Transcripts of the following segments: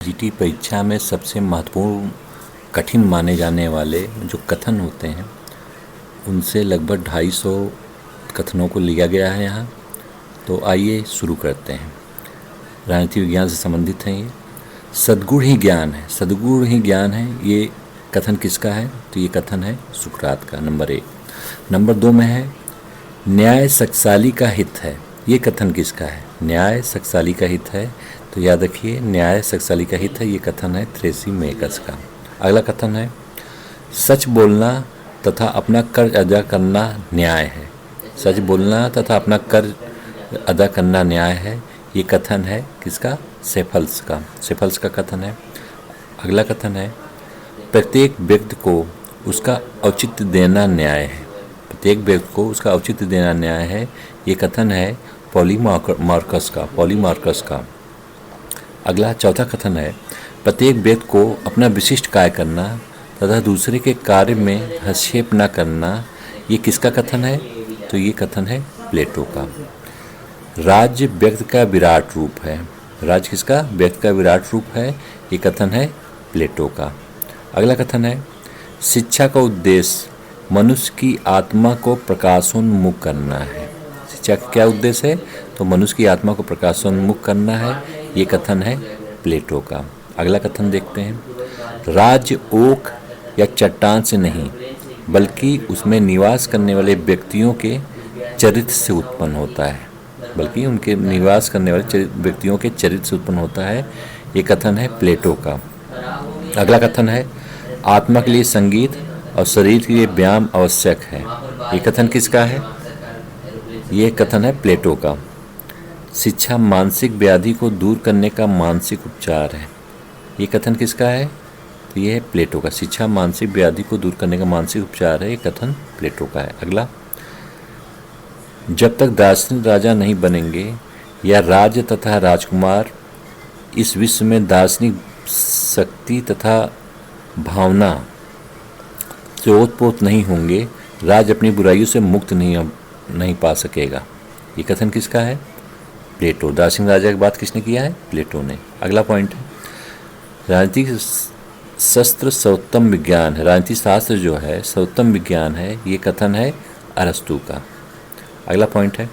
GT परीक्षा में सबसे महत्वपूर्ण कठिन माने जाने वाले जो कथन होते हैं उनसे लगभग 250 कथनों को लिया गया है यहाँ। तो आइए शुरू करते हैं। राजनीति विज्ञान से संबंधित हैं ये। सद्गुण ही ज्ञान है, सद्गुण ही ज्ञान है, ये कथन किसका है? तो ये कथन है सुकरात का, नंबर 1। नंबर 2 में है न्याय सक्साली का हित है, ये कथन किसका है? न्याय सक्साली का हित है, तो याद रखिए न्याय सक्साली का हित है, ये कथन है थ्रेसिमेकस का। अगला कथन है सच बोलना तथा अपना कर्ज अदा करना न्याय है, सच बोलना तथा अपना कर्ज अदा करना न्याय है, ये कथन है किसका? सेफल्स का, सेफल्स का कथन है। अगला कथन है प्रत्येक व्यक्ति को उसका औचित्य देना न्याय है, प्रत्येक व्यक्ति को उसका औचित्य देना न्याय है, ये कथन है पॉलीमार्कस का, पॉलीमार्कस का। अगला चौथा कथन है प्रत्येक व्यक्ति को अपना विशिष्ट कार्य करना तथा दूसरे के कार्य में हस्तक्षेप न करना, ये किसका कथन है? तो ये कथन है प्लेटो का। राज्य व्यक्ति का विराट रूप है, राज्य किसका? व्यक्ति का विराट रूप है, ये कथन है प्लेटो का। अगला कथन है शिक्षा का उद्देश्य मनुष्य की आत्मा को प्रकाशोन्मुख करना है, शिक्षा का क्या उद्देश्य है? तो मनुष्य की आत्मा को प्रकाशोन्मुख करना है, ये कथन है प्लेटो का। अगला कथन देखते हैं राज्य ओक या चट्टान से नहीं बल्कि उसमें निवास करने वाले व्यक्तियों के चरित्र से उत्पन्न होता है, बल्कि उनके निवास करने वाले व्यक्तियों के चरित्र से उत्पन्न होता है, ये कथन है प्लेटो का। अगला कथन है आत्मा के लिए संगीत और शरीर के लिए व्यायाम आवश्यक है, ये कथन किसका है? ये कथन है प्लेटो का। शिक्षा मानसिक व्याधि को दूर करने का मानसिक उपचार है, ये कथन किसका है? तो ये है प्लेटो का। शिक्षा मानसिक व्याधि को दूर करने का मानसिक उपचार है, ये कथन प्लेटो का है। अगला जब तक दार्शनिक राजा नहीं बनेंगे या राज्य तथा राजकुमार इस विश्व में दार्शनिक शक्ति तथा भावना से ओतप्रोत नहीं होंगे, राज्य अपनी बुराइयों से मुक्त नहीं पा सकेगा, ये कथन किसका है? प्लेटो। दार्शनिक राजा की बात किसने किया है? प्लेटो ने। अगला पॉइंट है राजनीतिक शस्त्र सर्वोत्तम विज्ञान है, राजनीतिक शास्त्र जो है सर्वोत्तम विज्ञान है, ये कथन है अरस्तु का। अगला पॉइंट है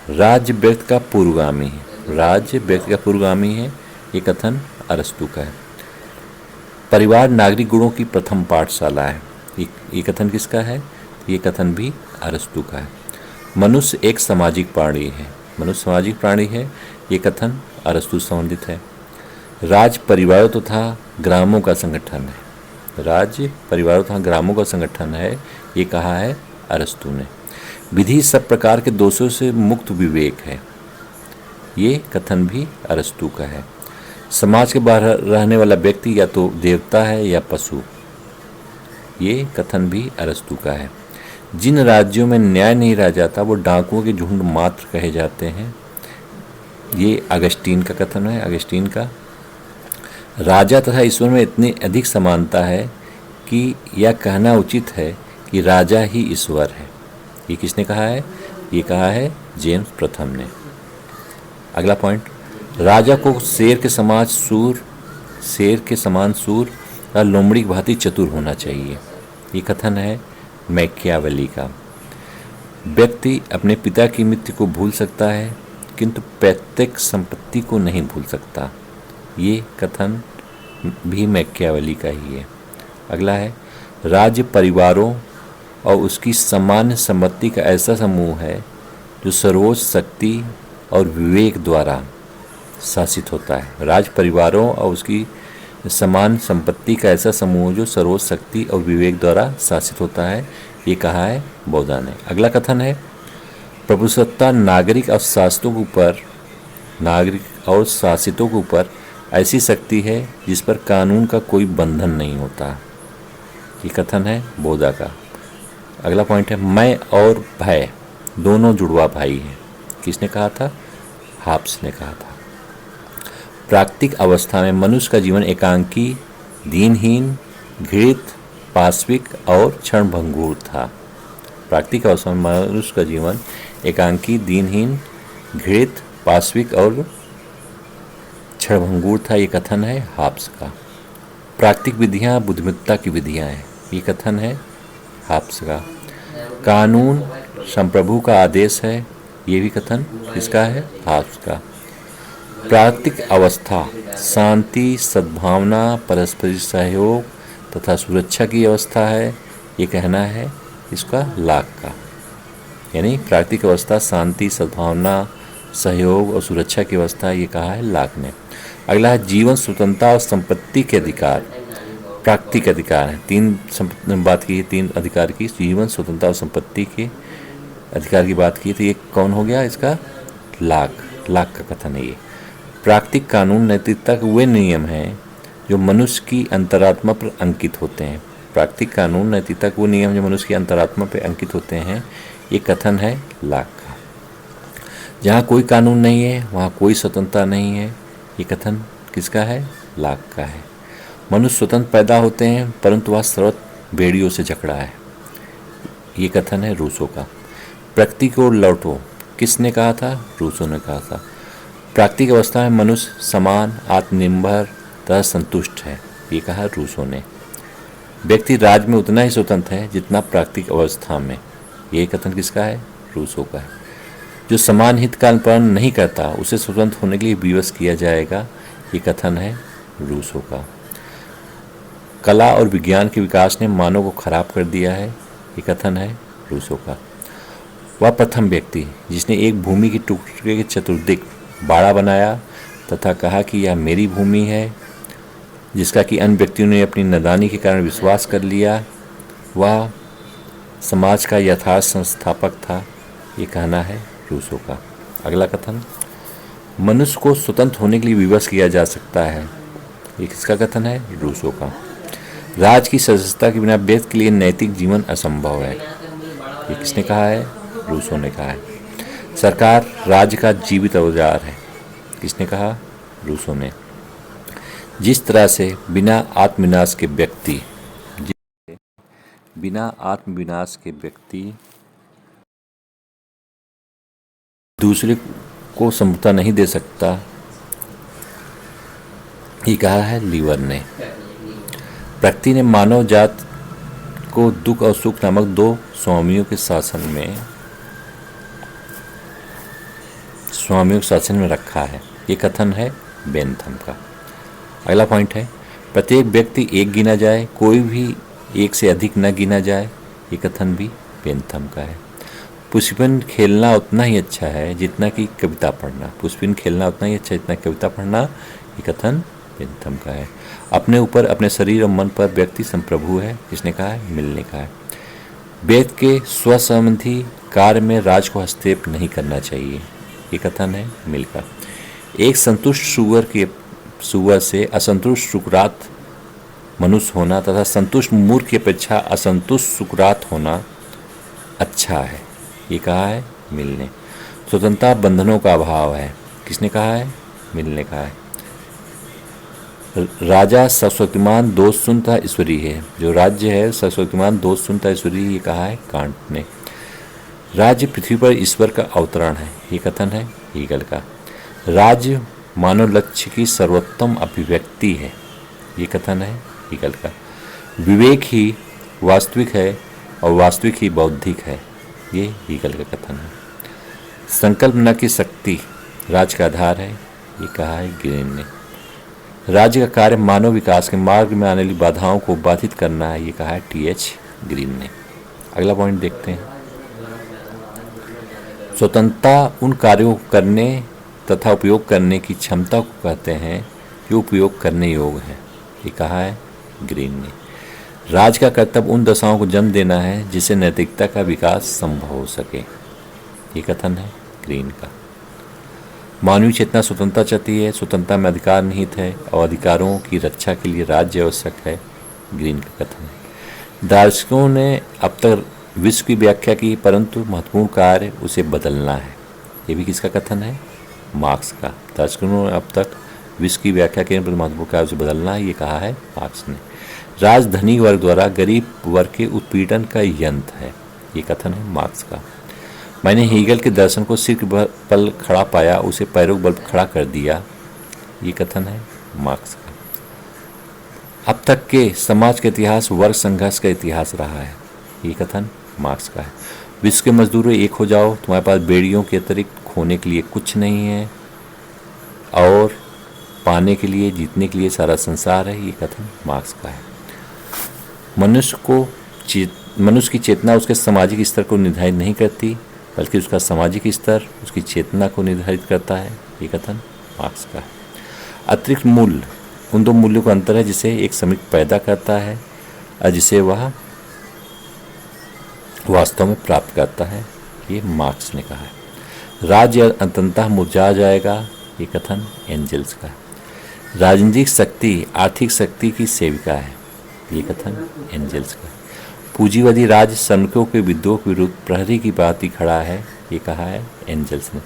राज्य व्यक्ति का पूर्वगामी है, राज्य व्यक्ति का पूर्वगामी है, ये कथन अरस्तु का है। परिवार नागरिक गुणों की प्रथम पाठशाला है, ये कथन किसका है? ये कथन भी अरस्तु का है। मनुष्य एक सामाजिक प्राणी है, मनुष्य सामाजिक प्राणी है, ये कथन अरस्तु से संबंधित है। राज्य परिवारों तथा ग्रामों का संगठन है, राज्य परिवारों तथा ग्रामों का संगठन है, ये कहा है अरस्तु ने। विधि सब प्रकार के दोषों से मुक्त विवेक है, ये कथन भी अरस्तु का है। समाज के बाहर रहने वाला व्यक्ति या तो देवता है या पशु, ये कथन भी अरस्तु का है। जिन राज्यों में न्याय नहीं रह जाता वो डाकुओं के झुंड मात्र कहे जाते हैं, ये अगस्टीन का कथन है, अगस्टीन का। राजा तथा ईश्वर में इतनी अधिक समानता है कि यह कहना उचित है कि राजा ही ईश्वर है, ये किसने कहा है? ये कहा है जेम्स प्रथम ने। अगला पॉइंट राजा को शेर के समान सूर और लोमड़ी की भांति चतुर होना चाहिए, ये कथन है मैकियावेली का। व्यक्ति अपने पिता की मृत्यु को भूल सकता है किंतु पैतृक संपत्ति को नहीं भूल सकता, ये कथन भी मैकियावेली का ही है। अगला है राज्य परिवारों और उसकी सामान्य संपत्ति का ऐसा समूह है जो सर्वोच्च शक्ति और विवेक द्वारा शासित होता है। राज्य परिवारों और उसकी समान संपत्ति का ऐसा समूह जो सर्वोच्च शक्ति और विवेक द्वारा शासित होता है, ये कहा है बौद्धा ने। अगला कथन है प्रभुसत्ता नागरिक और शासितों के ऊपर ऐसी शक्ति है जिस पर कानून का कोई बंधन नहीं होता, ये कथन है बौद्धा का। अगला पॉइंट है मैं और भय दोनों जुड़वा भाई हैं, किसने कहा था? हाब्स ने कहा था। प्राकृतिक अवस्था में मनुष्य का जीवन एकांकी, दीनहीन, घृत, पाश्विक और क्षणभंगुर था। प्राकृतिक अवस्था में मनुष्य का जीवन एकांकी, दीनहीन, घृत, पाश्विक और क्षणभंगुर था, ये कथन है हाब्स का। प्राकृतिक विधियाँ बुद्धिमत्ता की विधियाँ हैं, ये कथन है हाब्स का। कानून संप्रभु का आदेश है, ये भी कथन किसका है? हाब्स का। प्राकृतिक अवस्था शांति, सद्भावना, परस्पर सहयोग तथा सुरक्षा की अवस्था है, ये कहना है इसका लाक का। यानी प्राकृतिक अवस्था शांति, सद्भावना, सहयोग और सुरक्षा की अवस्था, ये कहा है लाक ने। अगला है जीवन, स्वतंत्रता और संपत्ति के अधिकार। प्राकृतिक अधिकार है, तीन बात की है, तीन अधिकार की, जीवन, स्वतंत्रता और संपत्ति के अधिकार की बात की, तो ये कौन हो गया इसका? लाक का कथन है ये। प्राकृतिक कानून नैतिकता के वे नियम हैं जो मनुष्य की अंतरात्मा पर अंकित होते हैं। प्राकृतिक कानून नैतिकता के वो नियम जो मनुष्य की अंतरात्मा पर अंकित होते हैं, ये कथन है लाक का। जहाँ कोई कानून नहीं है वहाँ कोई स्वतंत्रता नहीं है, ये कथन किसका है? लाक का है। मनुष्य स्वतंत्र पैदा होते हैं परंतु वह सर्वत्र बेड़ियों से जकड़ा है, ये कथन है रूसो का। प्रकृति को लौटो, किसने कहा था? रूसो ने कहा था। प्राकृतिक अवस्था में मनुष्य समान, आत्मनिर्भर तथा संतुष्ट है, ये कहा रूसो ने। व्यक्ति राज में उतना ही स्वतंत्र है जितना प्राकृतिक अवस्था में, ये कथन किसका है? रूसो का है। जो समान हित का अनुपालन नहीं करता उसे स्वतंत्र होने के लिए विवश किया जाएगा, ये कथन है रूसो का। कला और विज्ञान के विकास ने मानव को खराब कर दिया है, ये कथन है रूसो का। वह प्रथम व्यक्ति जिसने एक भूमि के टुकड़े के चतुर्दिक बाड़ा बनाया तथा कहा कि यह मेरी भूमि है, जिसका कि अन्य व्यक्तियों ने अपनी नादानी के कारण विश्वास कर लिया, वह समाज का यथार्थ संस्थापक था, ये कहना है रूसो का। अगला कथन, मनुष्य को स्वतंत्र होने के लिए विवश किया जा सकता है, ये किसका कथन है? रूसो का। राज की सदस्यता के बिना व्यक्ति के लिए नैतिक जीवन असंभव है, ये किसने कहा है? रूसो ने कहा है। सरकार राज्य का जीवित औजार है, किसने कहा? रूसो ने। जिस तरह से बिना आत्मविनाश के व्यक्ति दूसरे को समता नहीं दे सकता, ये कहा है लीवर ने। प्रकृति ने मानव जात को दुख और सुख नामक दो स्वामियों के शासन में रखा है, ये कथन है बेंथम का। अगला पॉइंट है, प्रत्येक व्यक्ति एक गिना जाए, कोई भी एक से अधिक न गिना जाए, ये कथन भी बेंथम का है। पुष्पिन खेलना उतना ही अच्छा है जितना कि कविता पढ़ना, कविता पढ़ना, ये कथन बेंथम का है। अपने ऊपर, अपने शरीर और मन पर व्यक्ति संप्रभु है, किसने कहा है? मिलने का है। व्यक्ति के स्वसंबंधी कार्य में राज को हस्तक्षेप नहीं करना चाहिए, ये कथन है मिल का। एक संतुष्ट सुअर से असंतुष्ट शुक्रात मनुष्य होना तथा संतुष्ट मूर्ख की अपेक्षा असंतुष्ट शुक्रात होना अच्छा है, ये कहा है मिल ने। स्वतंत्रता बंधनों का अभाव है, किसने कहा है? मिल ने कहा है। राजा सर्वशक्तिमान दोष सुनता ईश्वरी है, जो राज्य है सर्वशक्तिमान दोष सुनता ईश्वरी, ये कहा है कांट ने। राज्य पृथ्वी पर ईश्वर का अवतरण है, ये कथन है हीगल का। राज्य मानव लक्ष्य की सर्वोत्तम अभिव्यक्ति है, ये कथन है हीगल का। विवेक ही वास्तविक है और वास्तविक ही बौद्धिक है, ये हीगल का कथन है। संकल्प न की शक्ति राज का आधार है, ये कहा है ग्रीन ने। राज्य का कार्य मानव विकास के मार्ग में आने वाली बाधाओं को बाधित करना है, ये कहा है टी.एच. ग्रीन ने। अगला पॉइंट देखते हैं, स्वतंत्रता उन कार्यों को करने तथा उपयोग करने की क्षमता को कहते हैं जो उपयोग करने योग्य है, ये कहा है ग्रीन ने। राज का कर्तव्य उन दशाओं को जन्म देना है जिससे नैतिकता का विकास संभव हो सके, ये कथन है ग्रीन का। मानवीय चेतना स्वतंत्रता चाहती है, स्वतंत्रता में अधिकार निहित है और अधिकारों की रक्षा के लिए राज्य आवश्यक है, ग्रीन का कथन है। दार्शनिकों ने अब तक विश्व की व्याख्या की परंतु महत्वपूर्ण कार्य उसे बदलना है, ये भी किसका कथन है? मार्क्स का। दार्शनिकों ने अब तक विश्व की व्याख्या के महत्वपूर्ण कार्य उसे बदलना है, ये कहा है मार्क्स ने। राज धनी वर्ग द्वारा गरीब वर्ग के उत्पीड़न का यंत्र है, ये कथन है मार्क्स का। मैंने हीगल के दर्शन को सिर के बल खड़ा पाया, उसे पैरों के बल खड़ा कर दिया, ये कथन है मार्क्स का। अब तक के समाज का इतिहास वर्ग संघर्ष का इतिहास रहा है, ये कथन मार्क्स का है। विश्व के मजदूरों एक हो जाओ, तुम्हारे पास बेड़ियों के अतिरिक्त खोने के लिए कुछ नहीं है और पाने के लिए जीतने के लिए सारा संसार है, ये कथन मार्क्स का है। मनुष्य की चेतना उसके सामाजिक स्तर को निर्धारित नहीं करती, बल्कि उसका सामाजिक स्तर उसकी चेतना को निर्धारित करता है, ये कथन मार्क्स का है। अतिरिक्त मूल्य उन दो मूल्यों का अंतर है जिसे एक श्रमिक पैदा करता है और जिसे वह वास्तव में प्राप्त करता है, ये मार्क्स ने कहा है। राज्य अंततः मुरझा जाएगा, ये कथन एंजल्स का है। राजनीतिक शक्ति आर्थिक शक्ति की सेविका है, ये कथन एंजल्स का है। पूंजीवादी राज श्रमिकों के विद्रोह के विरुद्ध प्रहरी की भांति खड़ा है, ये कहा है एंजल्स ने।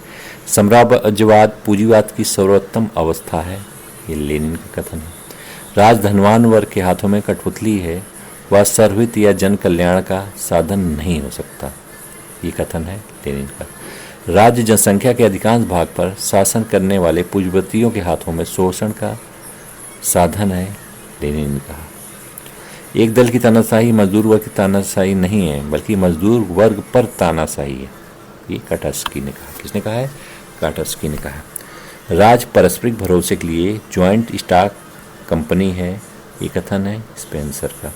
साम्राज्यवाद पूंजीवाद की सर्वोत्तम अवस्था है, ये लेनिन का कथन है। राज धनवान वर्ग के हाथों में कठपुतली है, वह सर्वहित या जन कल्याण का साधन नहीं हो सकता, ये कथन है लेनिन का। राज्य जनसंख्या के अधिकांश भाग पर शासन करने वाले पूंजीपतियों के हाथों में शोषण का साधन है, लेनिन ने कहा। एक दल की तानाशाही मजदूर वर्ग की तानाशाही नहीं है, बल्कि मजदूर वर्ग पर तानाशाही है, ये काटस्की ने कहा। किसने कहा है? काटस्की ने कहा। राज पारस्परिक भरोसे के लिए ज्वाइंट स्टॉक कंपनी है, ये कथन है स्पेंसर का।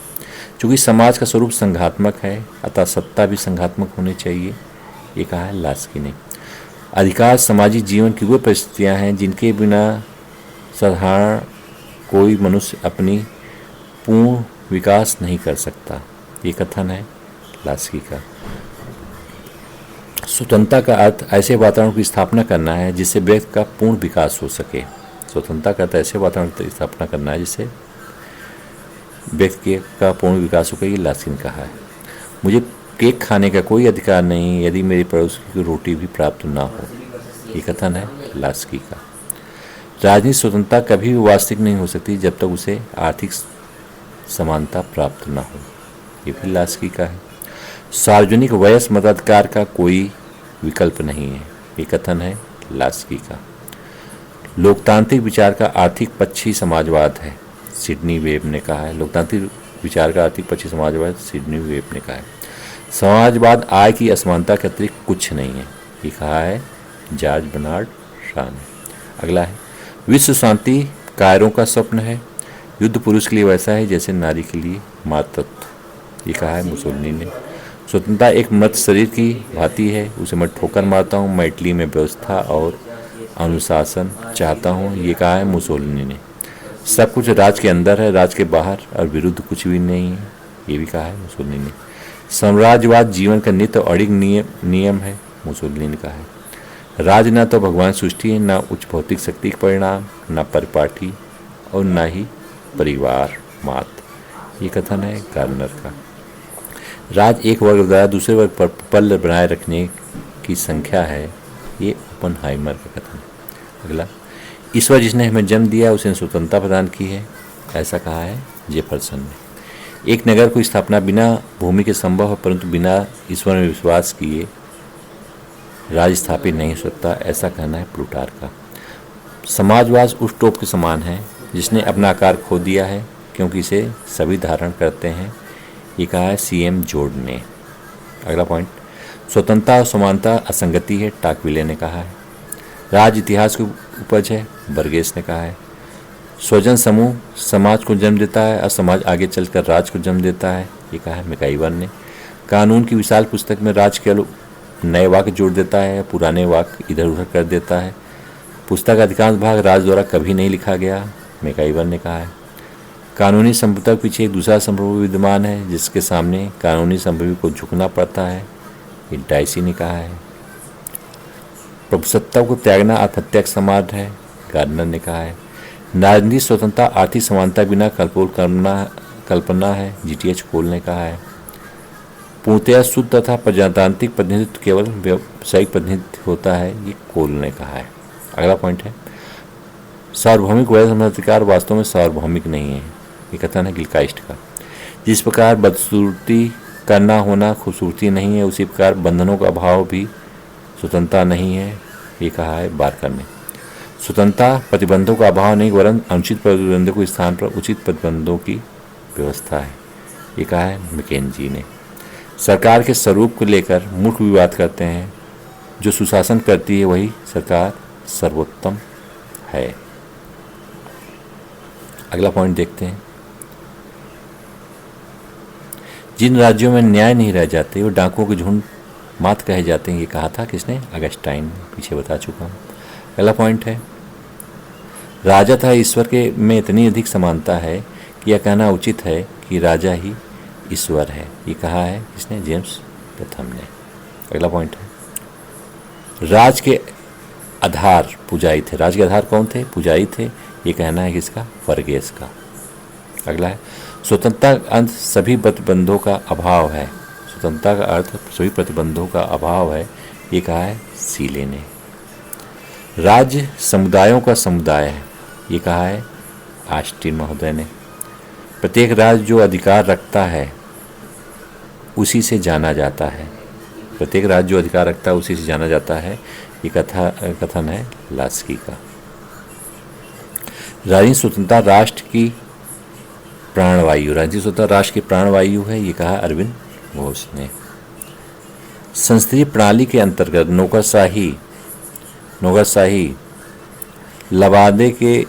चूँकि समाज का स्वरूप संघात्मक है, अतः सत्ता भी संघात्मक होनी चाहिए, ये कहा है लास्की ने। अधिकार सामाजिक जीवन की वो परिस्थितियाँ हैं जिनके बिना साधारण कोई मनुष्य अपनी पूर्ण विकास नहीं कर सकता, ये कथन है लास्की का। स्वतंत्रता का अर्थ ऐसे वातावरण की स्थापना करना है जिससे व्यक्ति का पूर्ण विकास हो सके। स्वतंत्रता का अर्थ ऐसे वातावरण की स्थापना करना है जिससे व्यक्ति का पूर्ण विकास हो, ये लास्की ने कहा है। मुझे केक खाने का कोई अधिकार नहीं यदि मेरे पड़ोसी की रोटी भी प्राप्त ना हो, ये कथन है लास्की का। राजनीतिक स्वतंत्रता कभी भी वास्तविक नहीं हो सकती जब तक उसे आर्थिक समानता प्राप्त न हो, ये भी लास्की का है। सार्वजनिक वयस्क मताधिकार का कोई विकल्प नहीं है, ये कथन है लास्की का। लोकतांत्रिक विचार का आर्थिक पक्षी समाजवाद है, सिडनी वेब ने कहा है। लोकतांत्रिक विचार का आर्थिक पक्षी समाजवाद सिडनी वेब ने कहा है। समाजवाद आय की असमानता के अतिरिक्त कुछ नहीं है, ये कहा है जॉर्ज बर्नार्ड शॉ ने। अगला है विश्व शांति कायरों का स्वप्न है, युद्ध पुरुष के लिए वैसा है जैसे नारी के लिए मातृत्व, ये कहा है मुसोलिनी ने। स्वतंत्रता एक मृत शरीर की भांति है, उसे मैं ठोकर मारता हूँ, मैं इटली में व्यवस्था और अनुशासन चाहता हूँ, ये कहा है मुसोलिनी ने। सब कुछ राज के अंदर है, राज के बाहर और विरुद्ध कुछ भी नहीं है, ये भी कहा है मुसोलिनी ने। साम्राज्यवाद जीवन का नित्य और अड़िग नियम है, मुसोलिनी ने कहा है। राज न तो भगवान सृष्टि है, न उच्च भौतिक शक्ति के परिणाम, न परिपाटी और न ही परिवार मात्र, ये कथन है गार्नर का। राज एक वर्ग द्वारा दूसरे वर्ग पर पल बनाए रखने की संख्या है, ये ओपनहाइमर का कथन है। अगला ईश्वर जिसने हमें जन्म दिया उसे स्वतंत्रता प्रदान की है, ऐसा कहा है जेफरसन ने। एक नगर को स्थापना बिना भूमि के संभव है, परंतु बिना ईश्वर में विश्वास किए राज स्थापित नहीं हो सकता, ऐसा कहना है प्लूटार्क का। समाजवाद उस टोप के समान है जिसने अपना आकार खो दिया है क्योंकि इसे सभी धारण करते हैं, ये कहा है सीएम जोर्ड ने। अगला पॉइंट स्वतंत्रता और समानता असंगति है, टाकविले ने कहा है। राज इतिहास की उपज है, बर्गेस ने कहा है। स्वजन समूह समाज को जन्म देता है और समाज आगे चलकर राज को जन्म देता है, ये कहा है मैकाइवर ने। कानून की विशाल पुस्तक में राज केवल नए वाक्य जोड़ देता है, पुराने वाक्य इधर उधर कर देता है। पुस्तक का अधिकांश भाग राज द्वारा कभी नहीं लिखा गया, मैकाइवर ने कहा है। कानूनी संप्रभुता के पीछे एक दूसरा संप्रभु विद्यमान है जिसके सामने कानूनी संप्रभु को झुकना पड़ता है, ये डाइसी ने कहा है। प्रभुसत्ता को त्यागना आत्महत्या का समान है, गार्डनर ने कहा है। राजनीतिक स्वतंत्रता आर्थिक समानता बिना कल्पना है, जीटीएच कोल ने कहा है। पूर्णतया शुद्ध तथा प्रजातांत्रिक प्रतिनिधित्व केवल व्यावसायिक प्रतिनिधित्व होता है, ये कोल ने कहा है। अगला पॉइंट है सार्वभौमिक वैध वास्तव में सार्वभौमिक नहीं है, ये कथन है गिलकाइस्ट का। जिस प्रकार बदसूरती करना होना खूबसूरती नहीं है, उसी प्रकार बंधनों का अभाव भी स्वतंत्रता नहीं है, ये कहा है बार्कर ने। स्वतंत्रता प्रतिबंधों का अभाव नहीं वरन अनुचित प्रतिबंधों के स्थान पर उचित प्रतिबंधों की व्यवस्था है। ये कहा है मैकेंजी ने। सरकार के स्वरूप को लेकर मूर्ख विवाद करते हैं। जो सुशासन करती है वही सरकार सर्वोत्तम है। अगला पॉइंट देखते हैं। जिन राज्यों में न्याय नहीं रह जाते वो डाकुओं के झुंड मात कहे जाते हैं। ये कहा था किसने? अगस्टाइन। पीछे बता चुका हूँ। अगला पॉइंट है, राजा तथा ईश्वर के में इतनी अधिक समानता है कि यह कहना उचित है कि राजा ही ईश्वर है। ये कहा है किसने? जेम्स प्रथम ने। अगला पॉइंट है, राज के आधार पुजारी थे। राज के आधार कौन थे? पुजारी थे। ये कहना है किसका? वर्गेस का। अगला है, स्वतंत्रता का अर्थ सभी प्रतिबंधों का अभाव है। स्वतंत्रता का अर्थ सभी प्रतिबंधों का अभाव है। ये कहा है सीले ने। राज्य समुदायों का समुदाय है। ये कहा है ऑस्टिन महोदय ने। प्रत्येक राज्य जो अधिकार रखता है उसी से जाना जाता है। प्रत्येक राज्य जो अधिकार रखता है उसी से जाना जाता है। ये कथन है लास्की का। राजनीतिक स्वतंत्रता राष्ट्र की प्राणवायु। राजनीतिक स्वतंत्रता राष्ट्र की प्राणवायु है। ये कहा अरविंद घोष ने। संसदीय प्रणाली के अंतर्गत नौकरशाही लवादे के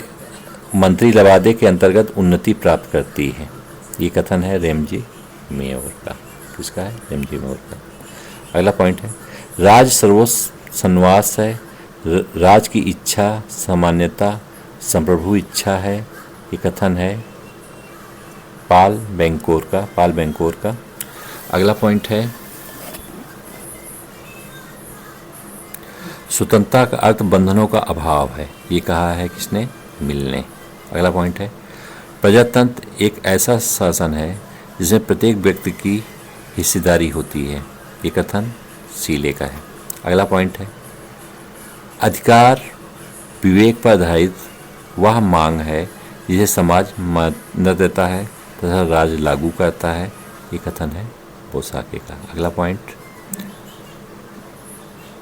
मंत्री लवादे के अंतर्गत उन्नति प्राप्त करती है। ये कथन है रेमजी मेयर का। किसका है? रेमजी मेयर का। अगला पॉइंट है, राज सर्वोच्च संवास है। राज की इच्छा सामान्यता संप्रभु इच्छा है। ये कथन है पाल बेंकोर का। अगला पॉइंट है, स्वतंत्रता का अर्थ बंधनों का अभाव है। ये कहा है किसने? मिल ने। अगला पॉइंट है, प्रजातंत्र एक ऐसा शासन है जिसमें प्रत्येक व्यक्ति की हिस्सेदारी होती है। ये कथन सीले का है। अगला पॉइंट है, अधिकार विवेक पर आधारित वह मांग है जिसे समाज मान्यता देता है तथा राज लागू करता है। ये कथन है बोसाके का। अगला पॉइंट,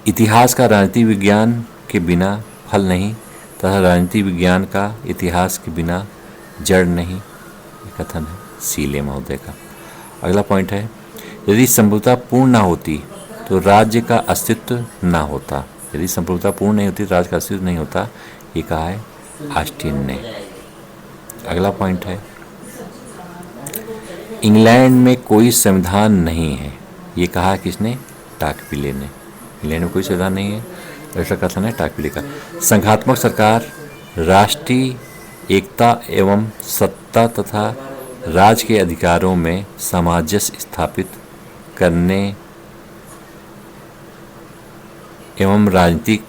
इतिहास का राजनीति विज्ञान के बिना फल नहीं तथा राजनीति विज्ञान का इतिहास के बिना जड़ नहीं। ये कथन है सीले महोदय का। अगला पॉइंट है, यदि संप्रभुता पूर्ण ना होती तो राज्य का अस्तित्व ना होता। यदि संप्रभुता पूर्ण नहीं होती तो राज्य का अस्तित्व नहीं होता। ये कहा है ऑस्टिन ने। अगला पॉइंट है, इंग्लैंड में कोई संविधान नहीं है। ये कहा किसने? टाकपिले ने। इंग्लैंड में कोई संविधान नहीं है। ऐसा कथन है टाकपिले का। संघात्मक सरकार राष्ट्रीय एकता एवं सत्ता तथा राज के अधिकारों में सामंजस्य स्थापित करने एवं राजनीतिक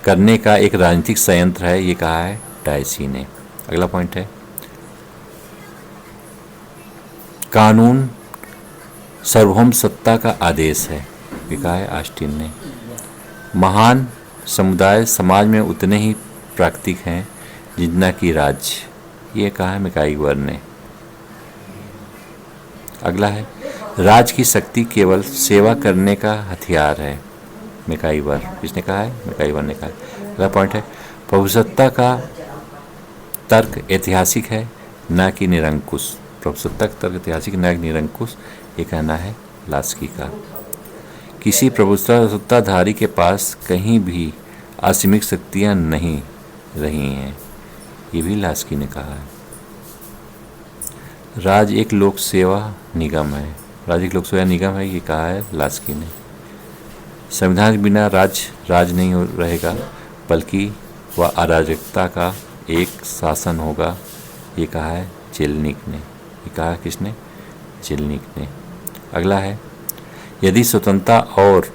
करने का एक राजनीतिक संयंत्र है। ये कहा है डायसी ने। अगला पॉइंट है, कानून सार्वभौम सत्ता का आदेश है। ये कहा है ऑस्टिन ने। महान समुदाय समाज में उतने ही प्राकृतिक हैं जितना कि राज्य। ये कहा है मिकाईवर ने। अगला है, राज की शक्ति केवल सेवा करने का हथियार है। मिकाईवर। किसने कहा है? मिकाईवर ने कहा। अगला पॉइंट है, प्रभुसत्ता का तर्क ऐतिहासिक है न कि निरंकुश। प्रभुसत्ता का तर्क ऐतिहासिक न कि निरंकुश। ये कहना है लास्की का। किसी प्रभुसत्ताधारी के पास कहीं भी असीमित शक्तियाँ नहीं रही हैं। ये भी लास्की ने कहा है। राज एक लोक सेवा निगम है। राज एक लोक सेवा निगम है। ये कहा है लास्की ने। संविधान के बिना राज नहीं रहेगा बल्कि वह अराजकता का एक शासन होगा। ये कहा है जेलनिक ने। ये कहा किसने? जेलनिक ने। अगला है, यदि स्वतंत्रता और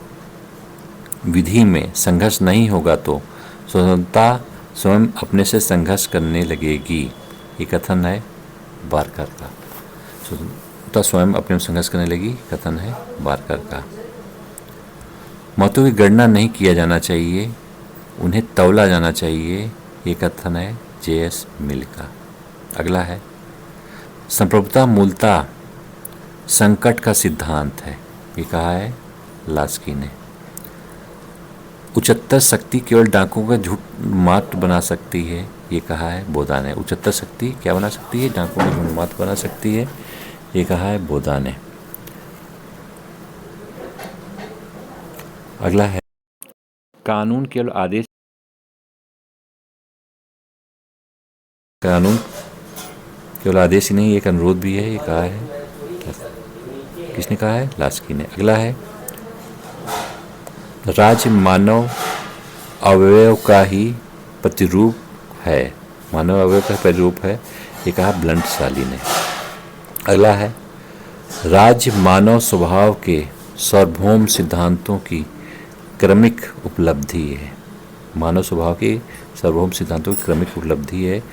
विधि में संघर्ष नहीं होगा तो स्वतंत्रता स्वयं अपने से संघर्ष करने लगेगी। ये कथन है बारकर का। स्वतंत्रता स्वयं अपने में संघर्ष करने लगी। कथन है बारकर का। मतों की गणना नहीं किया जाना चाहिए, उन्हें तौला जाना चाहिए। ये कथन है जे.एस. मिल का। अगला है, संप्रभुता मूलतः संकट का सिद्धांत है। ये कहा है लास्की ने। उच्चतर शक्ति केवल डाकुओं का झूठ मात्र बना सकती है, ये कहा है बोधा ने। उच्चतर शक्ति क्या बना सकती है? डाकुओं का झूठ मात्र बना सकती है, ये कहा है बोधा ने। अगला है कानून केवल आदेश, कानून केवल आदेश ही नहीं एक अनुरोध भी है, ये कहा है किसने कहा है? लास्की ने। अगला है राज्य मानव अवयव का ही प्रतिरूप है, मानव अवयव का प्रतिरूप है, ये कहा ब्लंटशाली ने। अगला है राज्य मानव स्वभाव के सार्वभौम सिद्धांतों की क्रमिक उपलब्धि है, मानव स्वभाव के सार्वभौम सिद्धांतों की क्रमिक उपलब्धि है,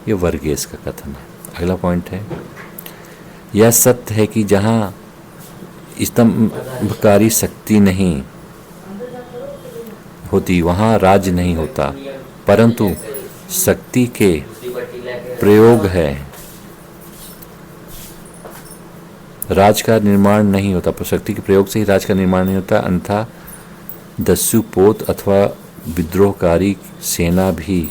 ये वर्गेस का कथन है। अगला पॉइंट है यह सत्य है कि जहाँ स्तंभकारी शक्ति नहीं होती वहाँ राज्य नहीं होता, परंतु शक्ति के प्रयोग है राज का निर्माण नहीं होता, पर शक्ति के प्रयोग से ही राज का निर्माण नहीं होता, अन्यथा दस्युपोत अथवा विद्रोहकारी सेना भी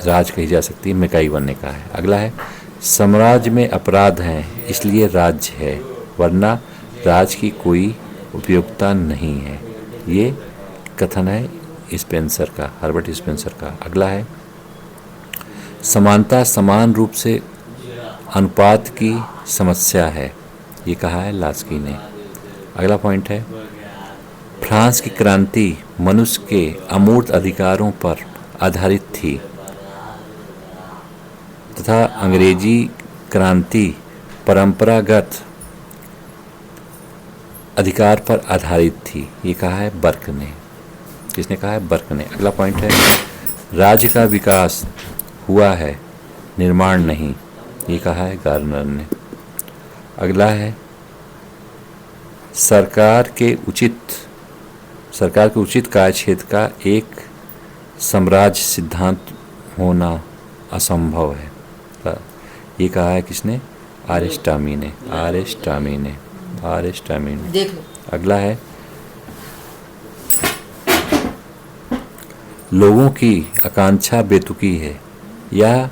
राज कही जा सकती है, मैकाइवर ने कहा है। अगला है साम्राज्य में अपराध हैं इसलिए राज्य है, वरना राज की कोई उपयोगिता नहीं है, ये कथन है स्पेंसर का, हर्बर्ट स्पेंसर का। अगला है समानता समान रूप से अनुपात की समस्या है, ये कहा है लास्की ने। अगला पॉइंट है फ्रांस की क्रांति मनुष्य के अमूर्त अधिकारों पर आधारित थी तथा अंग्रेजी क्रांति परंपरागत अधिकार पर आधारित थी, ये कहा है बर्क ने। किसने कहा है? बर्क ने। अगला पॉइंट है राज्य का विकास हुआ है निर्माण नहीं, ये कहा है गार्नर ने। अगला है सरकार के उचित कार्यक्षेत्र का एक साम्राज्य सिद्धांत होना असंभव है, ये कहा है किसने? आरिस्टामी ने। देख लो। अगला है लोगों की आकांक्षा बेतुकी है, यह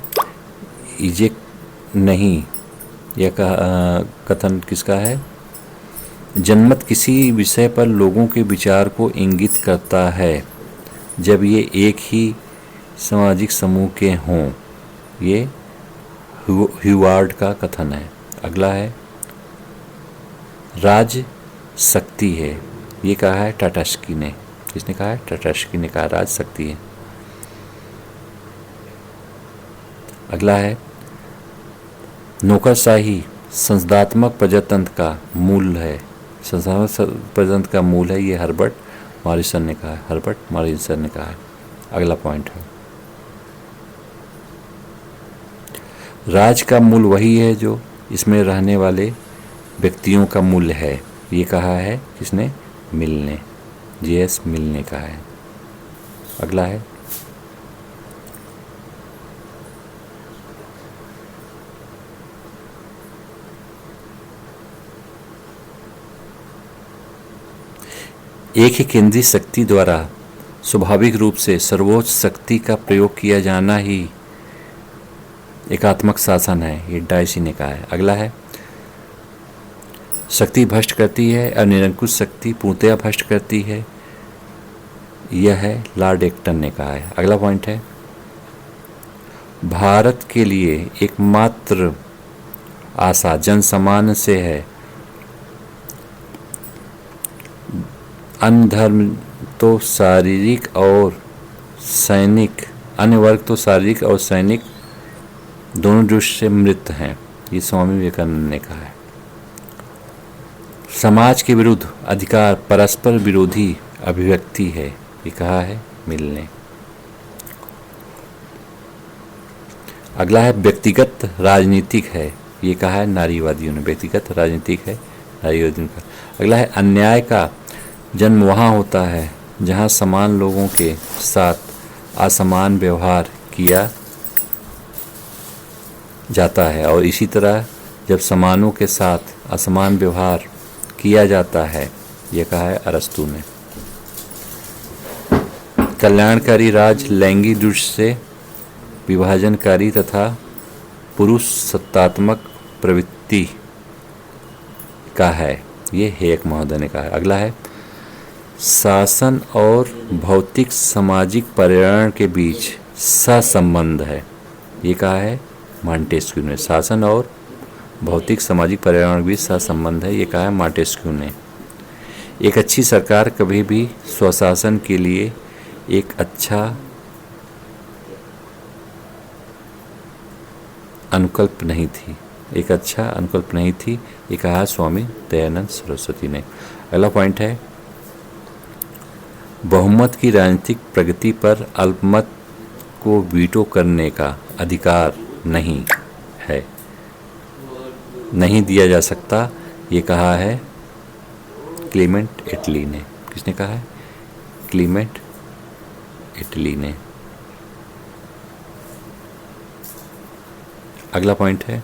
इजेक्ट नहीं, यह कथन किसका है? जनमत किसी विषय पर लोगों के विचार को इंगित करता है जब ये एक ही सामाजिक समूह के हों, ये ह्यूवार्ड का कथन है। अगला है राज शक्ति है, ये कहा है टाटास्की ने। किसने कहा है? टाटास्की ने कहा राज शक्ति है। अगला है नौकरशाही संसदात्मक प्रजातंत्र का मूल है, संसदात्मक प्रजातंत्र का मूल है, ये हर्बर्ट मॉरिसन ने कहा है। अगला पॉइंट है राज का मूल वही है जो इसमें रहने वाले व्यक्तियों का मूल्य है, ये कहा है किसने? मिल ने, J.S. मिल ने कहा है। अगला है एक ही केंद्रीय शक्ति द्वारा स्वाभाविक रूप से सर्वोच्च शक्ति का प्रयोग किया जाना ही एकात्मक शासन है, ये डायसी ने कहा है। अगला है शक्ति भ्रष्ट करती है और निरंकुश शक्ति पूर्णतया भ्रष्ट करती है, यह है लॉर्ड एक्टन ने कहा है। अगला पॉइंट है भारत के लिए एकमात्र आशा जनसामान्य से है, अन्य धर्म तो शारीरिक और सैनिक, अन्य वर्ग तो शारीरिक और सैनिक दोनों दृष्टि से मृत हैं, ये स्वामी विवेकानंद ने कहा है। समाज के विरुद्ध अधिकार परस्पर विरोधी अभिव्यक्ति है, ये कहा है मिल ने। अगला है व्यक्तिगत राजनीतिक है, ये कहा है नारीवादियों ने। व्यक्तिगत राजनीतिक है नारीवादियों का। अगला है अन्याय का जन्म वहाँ होता है जहाँ समान लोगों के साथ असमान व्यवहार किया जाता है, और इसी तरह जब समानों के साथ असमान व्यवहार किया जाता है, यह कहा है अरस्तू ने। कल्याणकारी राज्य लैंगिक दृष्टि से विभाजनकारी तथा पुरुष सत्तात्मक प्रवृत्ति का है, ये हेक महोदय ने कहा है। अगला है शासन और भौतिक सामाजिक पर्यावरण के बीच सहसंबंध है, ये कहा है मॉन्टेस्क्यू ने। शासन और भौतिक सामाजिक पर्यावरण के बीच सहसंबंध है, ये कहा है मॉन्टेस्क्यू ने। एक अच्छी सरकार कभी भी स्वशासन के लिए एक अच्छा अनुकल्प नहीं थी, एक अच्छा अनुकल्प नहीं थी, ये कहा स्वामी दयानंद सरस्वती ने। अगला पॉइंट है बहुमत की राजनीतिक प्रगति पर अल्पमत को वीटो करने का अधिकार नहीं है, नहीं दिया जा सकता, ये कहा है क्लीमेंट इटली ने। किसने कहा है? क्लीमेंट इटली ने। अगला पॉइंट है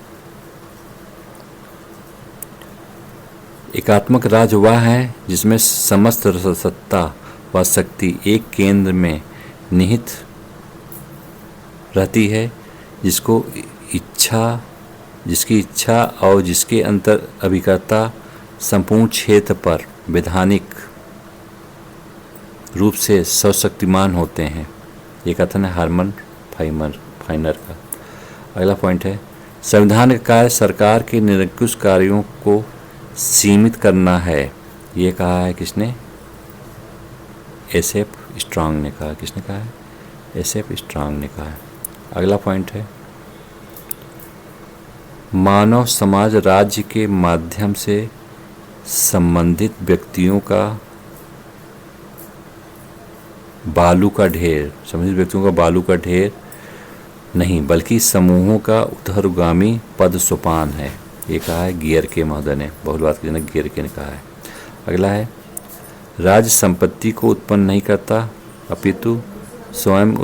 एकात्मक राज्य वह है जिसमें समस्त सत्ता व शक्ति एक केंद्र में निहित रहती है, जिसकी इच्छा और जिसके अंतर अभिकर्ता संपूर्ण क्षेत्र पर वैधानिक रूप से सशक्तिमान होते हैं, ये कथन है हार्मन फाइनर का। अगला पॉइंट है संविधान का कार्य सरकार के निरंकुश कार्यों को सीमित करना है, ये कहा है किसने? एस.एफ. स्ट्रांग ने कहा। किसने कहा है? एस.एफ. स्ट्रांग ने कहा है। अगला पॉइंट है मानव समाज राज्य के माध्यम से संबंधित व्यक्तियों का बालू का ढेर नहीं बल्कि समूहों का उधरगामी पद सोपान है, ये कहा है गियर के महोदय ने, बहुलवाद के जनक गियर के ने कहा है। अगला है राज्य संपत्ति को उत्पन्न नहीं करता अपितु स्वयं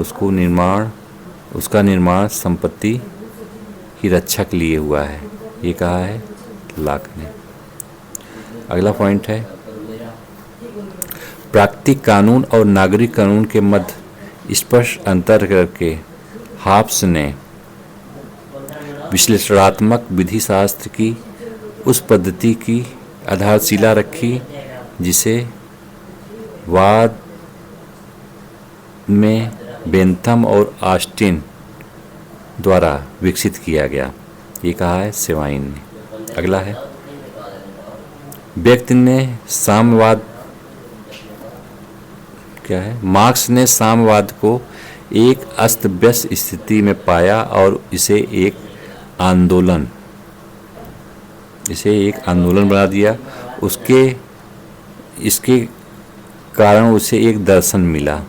उसका निर्माण संपत्ति की रक्षा के लिए हुआ है, ये कहा है लाक ने। अगला पॉइंट है प्राकृतिक कानून और नागरिक कानून के मध्य स्पष्ट अंतर करके हाब्स ने विश्लेषणात्मक विधि शास्त्र की उस पद्धति की आधारशिला रखी जिसे वाद में बेंथम और ऑस्टिन द्वारा विकसित किया गया, ये कहा है सेवाइन ने। अगला है व्यक्ति ने साम्यवाद क्या है? मार्क्स ने साम्यवाद को एक अस्त व्यस्त स्थिति में पाया और इसे एक आंदोलन बना दिया। इसके कारण उसे एक दर्शन मिला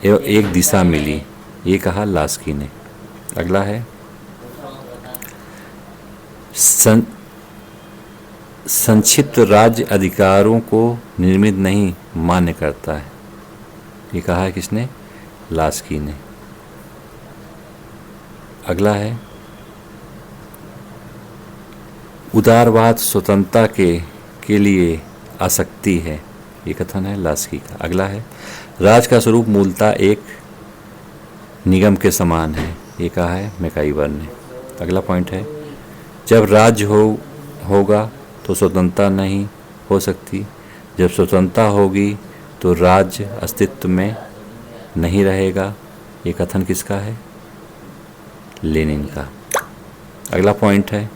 एवं एक दिशा मिली, ये कहा लास्की ने। अगला है संक्षिप्त राज्य अधिकारों को निर्मित नहीं मान्य करता है, ये कहा है किसने? लास्की ने। अगला है उदारवाद स्वतंत्रता के लिए आसक्ति है, ये कथन है लास्की का। अगला है राज का स्वरूप मूलतः एक निगम के समान है, ये कहा है मैकाइवर ने। अगला पॉइंट है जब राज्य होगा तो स्वतंत्रता नहीं हो सकती, जब स्वतंत्रता होगी तो राज्य अस्तित्व में नहीं रहेगा, ये कथन किसका है? लेनिन का। अगला पॉइंट है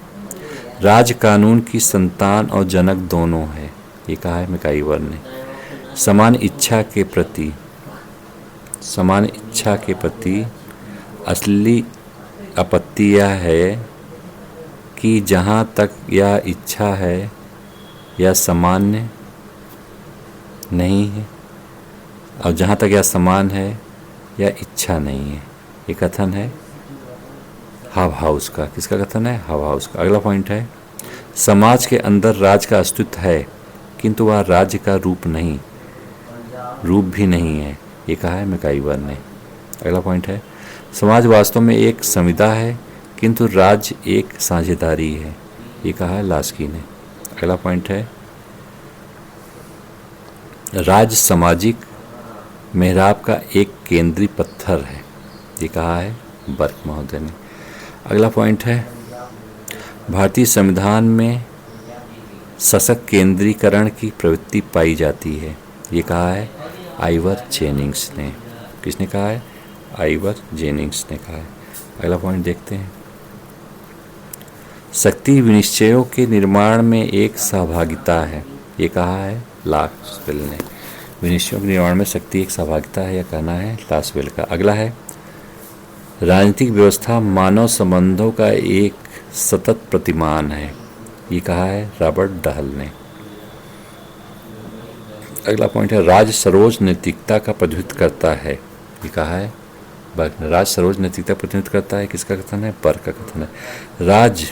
राज कानून की संतान और जनक दोनों है, ये कहा है मैकाइवर ने। समान इच्छा के प्रति असली आपत्ति यह है कि जहाँ तक यह इच्छा है यह सामान्य नहीं है और जहाँ तक यह समान है यह इच्छा नहीं है, ये कथन है हाउस का। किसका कथन है? हाउस का। अगला पॉइंट है समाज के अंदर राज का अस्तित्व है किंतु वह राज्य का रूप भी नहीं है, ये कहा है मैकाइवर ने। अगला पॉइंट है समाज वास्तव में एक संविदा है किंतु राज्य एक साझेदारी है, ये कहा है लास्की ने। अगला पॉइंट है राज्य सामाजिक मेहराब का एक केंद्रीय पत्थर है, ये कहा है बर्क महोदय ने। अगला पॉइंट है, भारतीय संविधान में सशक्त केंद्रीकरण की प्रवृत्ति पाई जाती है, ये कहा है आइवर जेनिंग्स ने। किसने कहा है? आइवर जेनिंग्स ने कहा है। अगला पॉइंट देखते हैं, शक्ति विनिश्चयों के निर्माण में एक सहभागिता है, ये कहा है लाक्सवेल ने। विनिश्चयों के निर्माण में शक्ति एक सहभागिता है, यह कहना है लाक्सवेल का। अगला है, राजनीतिक व्यवस्था मानव संबंधों का एक सतत प्रतिमान है, ये कहा है रॉबर्ट डहल ने। अगला पॉइंट है, राज सरोज नैतिकता का प्रतिनिधित्व करता है, ये कहा है बर्क ने। राज सरोज नैतिकता प्रतिनिधित्व करता है, किसका कथन है? बर्क का कथन है। राज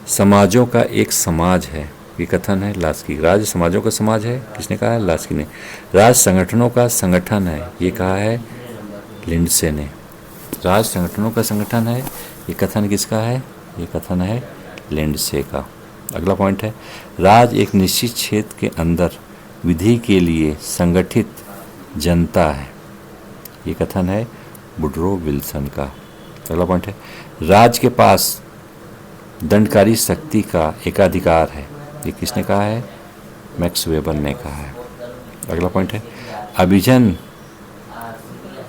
समाजों का एक समाज है, ये कथन है लास्की। राज समाजों का समाज है, किसने कहा है? लास्की ने। राज संगठनों का संगठन है, ये कहा है लिंडसे ने। राज संगठनों का संगठन है, ये कथन किसका है? ये कथन है लिंडसे का। अगला पॉइंट है, राज एक निश्चित क्षेत्र के अंदर विधि के लिए संगठित जनता है, ये कथन है वुडरो विल्सन का। अगला पॉइंट है, राज के पास दंडकारी शक्ति का एकाधिकार है, ये किसने कहा है? मैक्स वेबर ने कहा है। अगला पॉइंट है, अभिजन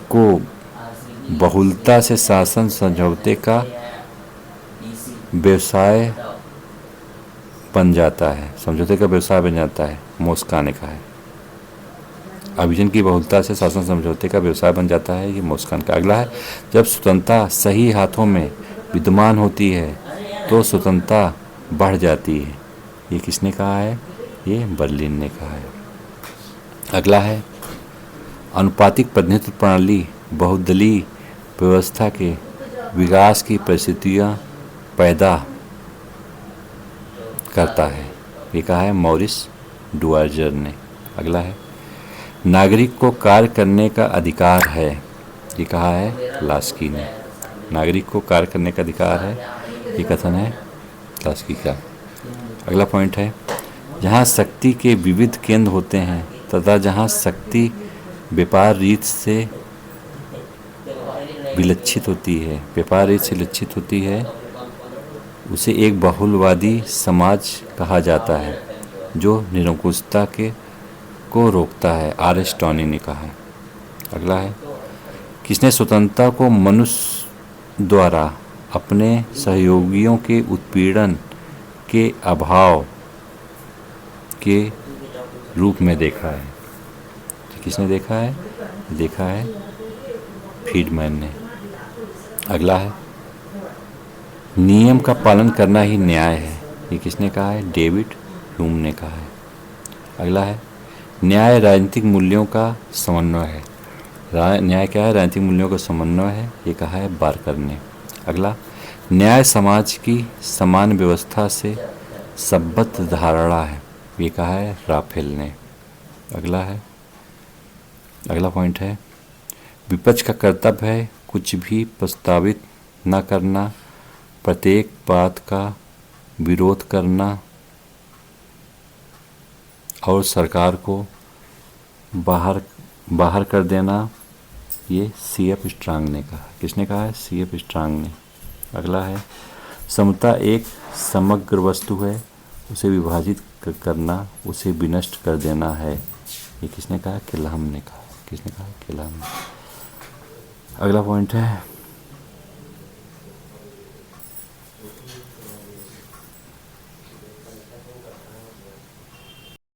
को बहुलता से शासन समझौते का व्यवसाय बन जाता है, समझौते का व्यवसाय बन जाता है, मोस्का ने कहा है। अभिजन की बहुलता से शासन समझौते का व्यवसाय बन जाता है, ये मोस्कान का। अगला है, जब स्वतंत्रता सही हाथों में विद्यमान होती है तो स्वतंत्रता बढ़ जाती है, ये किसने कहा है? ये बर्लिन ने कहा है। अगला है, अनुपातिक प्रतिनिधित्व प्रणाली बहुदलीय व्यवस्था के विकास की परिस्थितियां पैदा करता है, ये कहा है मॉरिस डुआर्जर ने। अगला है, नागरिक को कार्य करने का अधिकार है, ये कहा है लास्की ने। नागरिक को कार्य करने का अधिकार है, ये कथन है लास्की का। अगला पॉइंट है, जहाँ शक्ति के विविध केंद्र होते हैं तथा जहाँ शक्ति व्यापार रीत से विलक्षित होती है, व्यापार रीत से लक्षित होती है, उसे एक बहुलवादी समाज कहा जाता है जो निरंकुशता को रोकता है, आर.एस. टॉनी ने कहा है। अगला है, किसने स्वतंत्रता को मनुष्य द्वारा अपने सहयोगियों के उत्पीड़न के अभाव के रूप में देखा है? किसने देखा है? देखा है फ्रीडमैन ने। अगला है, नियम का पालन करना ही न्याय है, ये किसने कहा है? डेविड ह्यूम ने कहा है। अगला है, न्याय राजनीतिक मूल्यों का समन्वय है। न्याय क्या है? राजनीतिक मूल्यों का समन्वय है, ये कहा है बार्कर ने। अगला, न्याय समाज की समान व्यवस्था से संबद्ध धारणा है, ये कहा है राफेल ने। अगला है, अगला पॉइंट है, विपक्ष का कर्तव्य है कुछ भी प्रस्तावित न करना, प्रत्येक बात का विरोध करना और सरकार को बाहर कर देना, ये C.F. स्ट्रांग ने कहा। किसने कहा है? C.F. स्ट्रांग ने। अगला है, समता एक समग्र वस्तु है, उसे विभाजित करना, उसे विनष्ट कर देना है, ये किसने कहा? किलहम ने कहा। किसने कहा? किलहम ने। अगला पॉइंट है,